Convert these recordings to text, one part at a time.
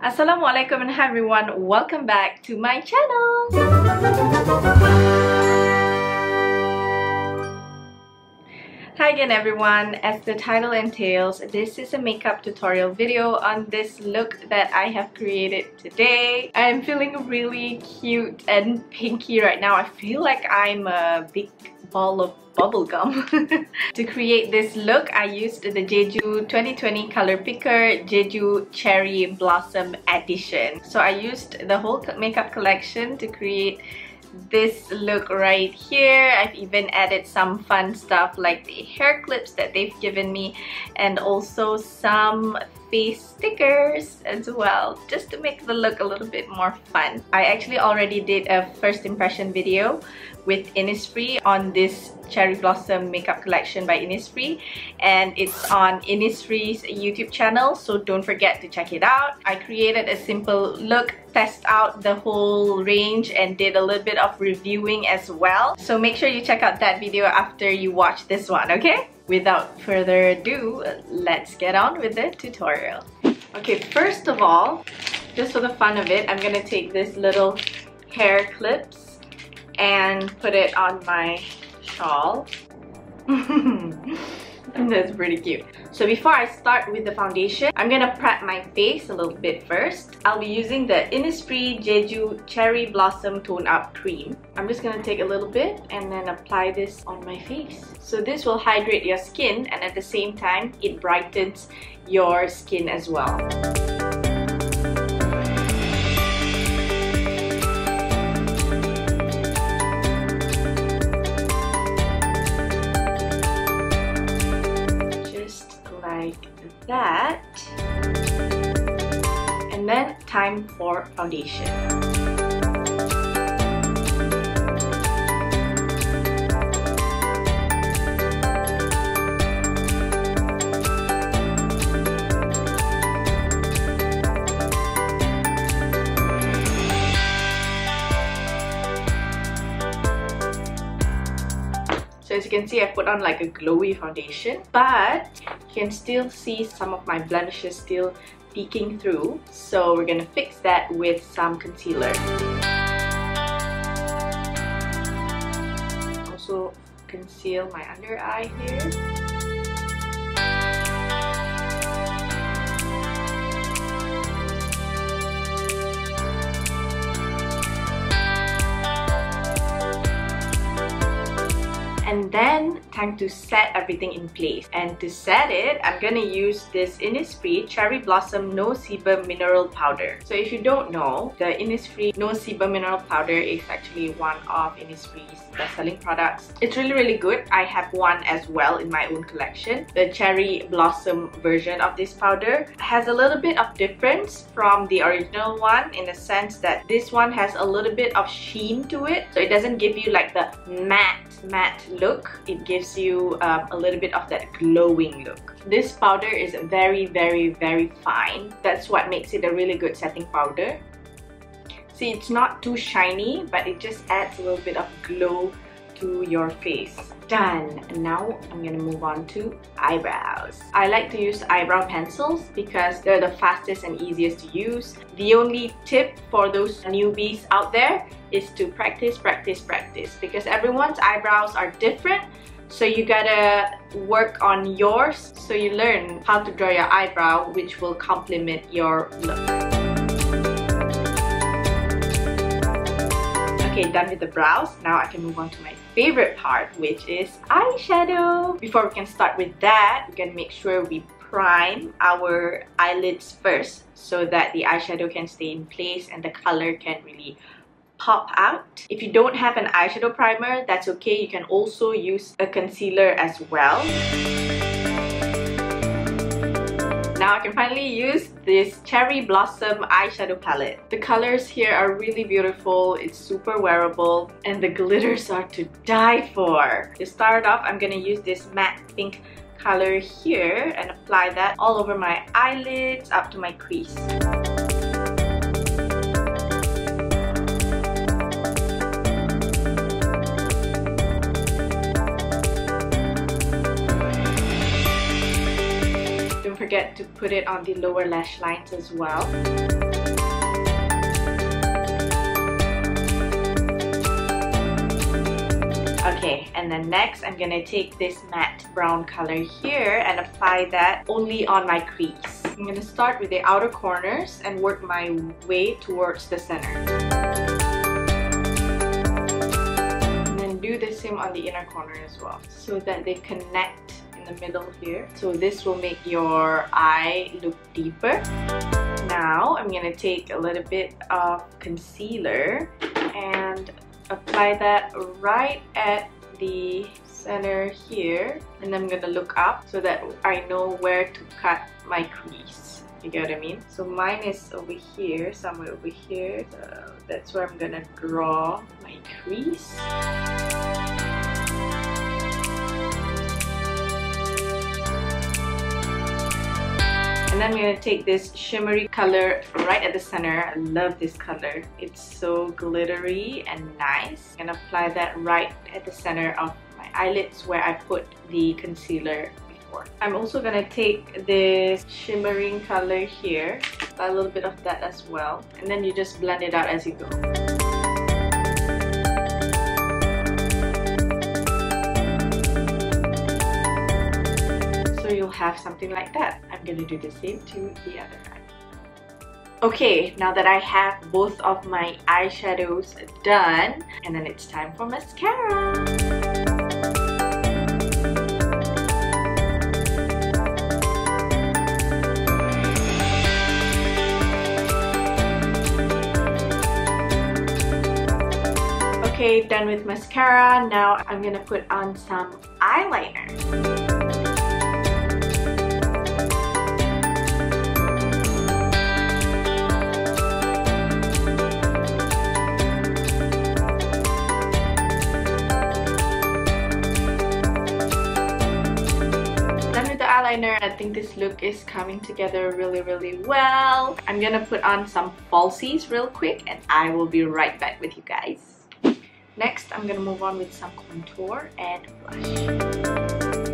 Assalamualaikum and hi everyone, welcome back to my channel. Hi again everyone, as the title entails, this is a makeup tutorial video on this look that I have created today. I am feeling really cute and pinky right now. I feel like I'm a big ball of bubblegum. To create this look, I used the Jeju 2020 Color Picker Jeju Cherry Blossom Edition. So I used the whole makeup collection to create this look right here. I've even added some fun stuff like the hair clips that they've given me and also some face stickers as well, just to make the look a little bit more fun. I actually already did a first impression video with Innisfree on this Cherry Blossom makeup collection by Innisfree, and it's on Innisfree's YouTube channel, so don't forget to check it out. I created a simple look, test out the whole range, and did a little bit of reviewing as well, so make sure you check out that video after you watch this one, okay? Without further ado, let's get on with the tutorial. Okay, first of all, just for the fun of it, I'm gonna take this little hair clips and put it on my shawl. That's pretty cute. So before I start with the foundation, I'm gonna prep my face a little bit first. I'll be using the Innisfree Jeju Cherry Blossom Tone Up Cream. I'm just gonna take a little bit and then apply this on my face. So this will hydrate your skin, and at the same time, it brightens your skin as well. That, and then time for foundation. So as you can see, I put on like a glowy foundation, but you can still see some of my blemishes still peeking through. So we're gonna fix that with some concealer. Also conceal my under eye here. And then time to set everything in place. And to set it, I'm gonna use this Innisfree Cherry Blossom No-Sebum Mineral Powder. So if you don't know, the Innisfree No-Sebum Mineral Powder is actually one of Innisfree's best-selling products. It's really good. I have one as well in my own collection. The Cherry Blossom version of this powder has a little bit of difference from the original one, in the sense that this one has a little bit of sheen to it. So it doesn't give you like the matte look. It gives you a little bit of that glowing look. This powder is very fine. That's what makes it a really good setting powder. See, it's not too shiny, but it just adds a little bit of glow to your face. Done. And now I'm gonna move on to eyebrows. I like to use eyebrow pencils because they're the fastest and easiest to use. The only tip for those newbies out there is to practice, because everyone's eyebrows are different. So you gotta work on yours so you learn how to draw your eyebrow, which will complement your look. Okay, done with the brows. Now I can move on to my favorite part, which is eyeshadow. Before we can start with that, we're gonna make sure we prime our eyelids first so that the eyeshadow can stay in place and the color can really pop out. If you don't have an eyeshadow primer, that's okay. You can also use a concealer as well. Now I can finally use this Cherry Blossom eyeshadow palette. The colors here are really beautiful, it's super wearable, and the glitters are to die for. To start off, I'm gonna use this matte pink color here and apply that all over my eyelids up to my crease. don't forget to put it on the lower lash lines as well. Okay, and then next I'm gonna take this matte brown color here and apply that only on my crease. I'm gonna start with the outer corners and work my way towards the center. And then do the same on the inner corner as well, so that they connect in the middle here. So this will make your eye look deeper. Now I'm gonna take a little bit of concealer and apply that right at the center here, and then I'm gonna look up so that I know where to cut my crease. You get what I mean? So mine is over here, somewhere over here. So that's where I'm gonna draw my crease. And then I'm going to take this shimmery color right at the center. I love this color. It's so glittery and nice. I'm going to apply that right at the center of my eyelids where I put the concealer before. I'm also going to take this shimmering color here, apply a little bit of that as well. And then you just blend it out as you go. You'll have something like that. I'm gonna do the same to the other eye. Okay, now that I have both of my eyeshadows done, and then it's time for mascara. Okay, done with mascara. Now I'm gonna put on some eyeliner. I think this look is coming together really well. I'm gonna put on some falsies real quick and I will be right back with you guys. Next, I'm gonna move on with some contour and blush.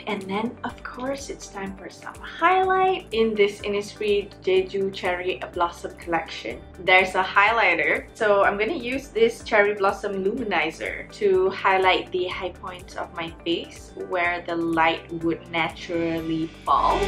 And then, of course, it's time for some highlight. In this Innisfree Jeju Cherry Blossom collection, there's a highlighter. So I'm going to use this Cherry Blossom Luminizer to highlight the high points of my face where the light would naturally fall.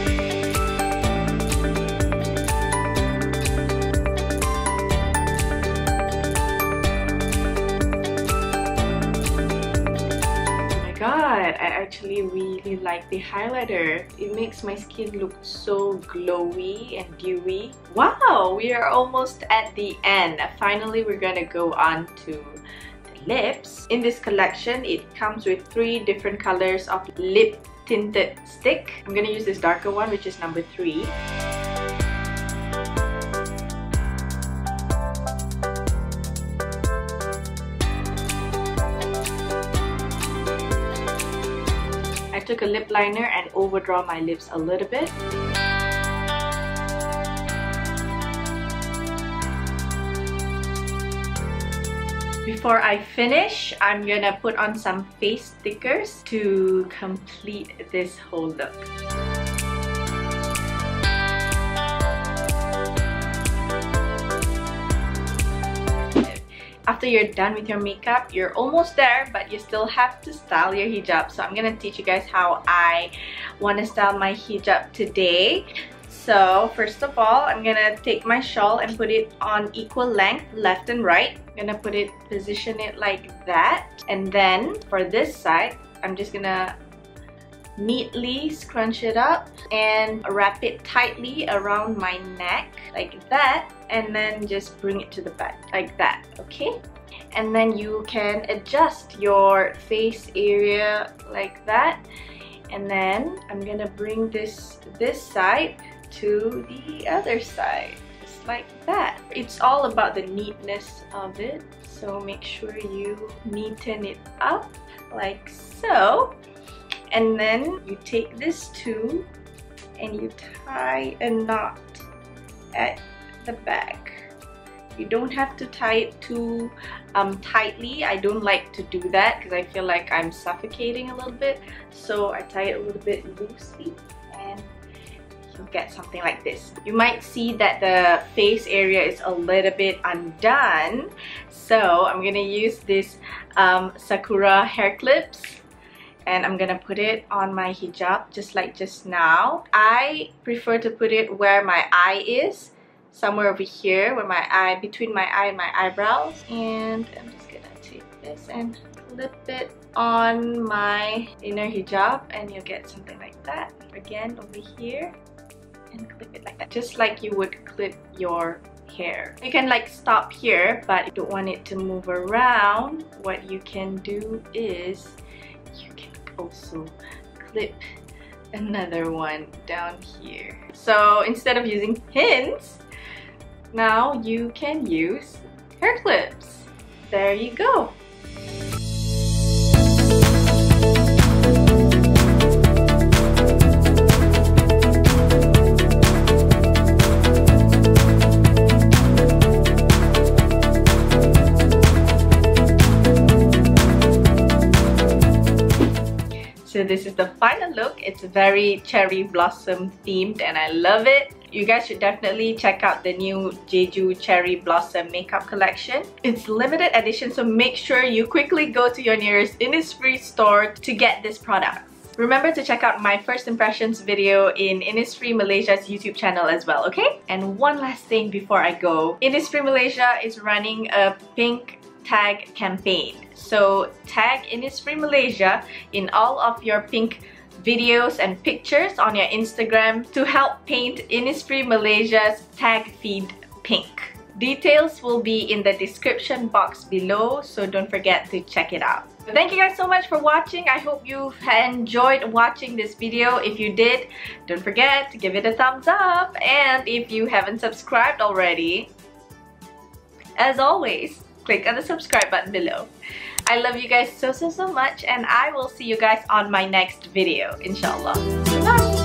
God, I actually really like the highlighter. It makes my skin look so glowy and dewy. Wow, we are almost at the end. Finally, we're gonna go on to the lips. In this collection, it comes with 3 different colors of lip tinted stick. I'm gonna use this darker one, which is number 3. I took a lip liner and overdraw my lips a little bit. Before I finish, I'm gonna put on some face stickers to complete this whole look. After you're done with your makeup, you're almost there, but you still have to style your hijab. So I'm gonna teach you guys how I want to style my hijab today. So first of all, I'm gonna take my shawl and put it on equal length, left and right. I'm gonna position it like that. And then for this side, I'm just gonna neatly scrunch it up and wrap it tightly around my neck like that, and then just bring it to the back like that, okay? And then you can adjust your face area like that. And then I'm gonna bring this side to the other side, just like that. It's all about the neatness of it, so make sure you neaten it up like so. And then you take this too and you tie a knot at the back You don't have to tie it too tightly. I don't like to do that because I feel like I'm suffocating a little bit. So I tie it a little bit loosely and you'll get something like this. You might see that the face area is a little bit undone. So I'm gonna use this Sakura hair clips and I'm gonna put it on my hijab just like just now. I prefer to put it where my eye is, somewhere over here, where my eye, between my eye and my eyebrows. And I'm just gonna take this and clip it on my inner hijab and you'll get something like that. Again, over here, and clip it like that, just like you would clip your hair. You can like stop here, but you don't want it to move around. What you can do is you can also clip another one down here. So instead of using pins, now you can use hair clips. There you go. So this is the final look. It's very cherry blossom themed and I love it. You guys should definitely check out the new Jeju Cherry Blossom makeup collection. It's limited edition, so make sure you quickly go to your nearest Innisfree store to get this product. Remember to check out my first impressions video in Innisfree Malaysia's YouTube channel as well, okay? And one last thing before I go. Innisfree Malaysia is running a pink tag campaign. So tag Innisfree Malaysia in all of your pink videos and pictures on your Instagram to help paint Innisfree Malaysia's tag feed pink. Details will be in the description box below, so don't forget to check it out. Thank you guys so much for watching. I hope you enjoyed watching this video. If you did, don't forget to give it a thumbs up. And if you haven't subscribed already, as always, click on the subscribe button below. I love you guys so much and I will see you guys on my next video, inshallah. Bye!